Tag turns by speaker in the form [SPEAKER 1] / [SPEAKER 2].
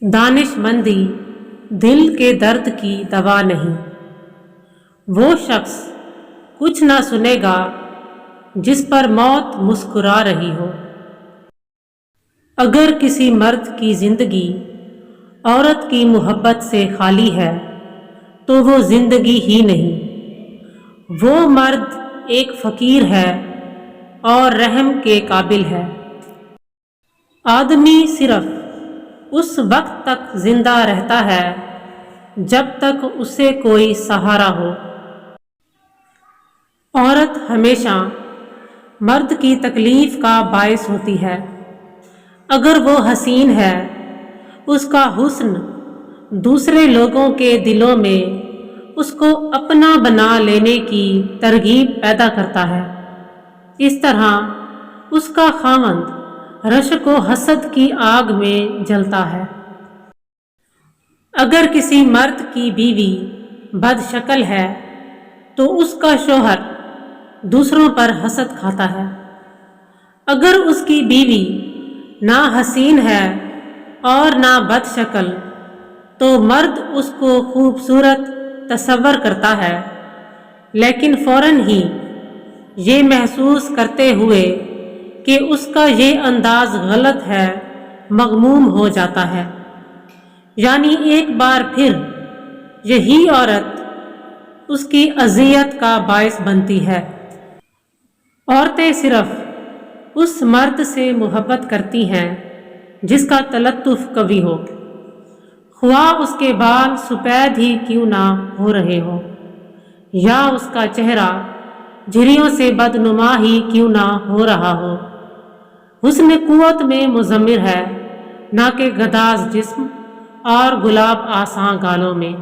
[SPEAKER 1] دانش مندی دل کے درد کی دوا نہیں۔ وہ شخص کچھ نہ سنے گا جس پر موت مسکرا رہی ہو۔ اگر کسی مرد کی زندگی عورت کی محبت سے خالی ہے تو وہ زندگی ہی نہیں۔ وہ مرد ایک فقیر ہے اور رحم کے قابل ہے۔ آدمی صرف اس وقت تک زندہ رہتا ہے جب تک اسے کوئی سہارا ہو۔ عورت ہمیشہ مرد کی تکلیف کا باعث ہوتی ہے۔ اگر وہ حسین ہے، اس کا حسن دوسرے لوگوں کے دلوں میں اس کو اپنا بنا لینے کی ترغیب پیدا کرتا ہے۔ اس طرح اس کا خاوند رشک و حسد کی آگ میں جلتا ہے۔ اگر کسی مرد کی بیوی بد شکل ہے تو اس کا شوہر دوسروں پر حسد کھاتا ہے۔ اگر اس کی بیوی نہ حسین ہے اور نہ بد شکل تو مرد اس کو خوبصورت تصور کرتا ہے، لیکن فوراً ہی یہ محسوس کرتے ہوئے کہ اس کا یہ انداز غلط ہے مغموم ہو جاتا ہے۔ یعنی ایک بار پھر یہی عورت اس کی اذیت کا باعث بنتی ہے۔ عورتیں صرف اس مرد سے محبت کرتی ہیں جس کا تلطف قوی ہو، خواہ اس کے بال سفید ہی کیوں نہ ہو رہے ہوں یا اس کا چہرہ جھریوں سے بدنما ہی کیوں نہ ہو رہا ہو۔ حسن قوت میں مضمر ہے، نہ کہ گداز جسم اور گلاب آساں گالوں میں۔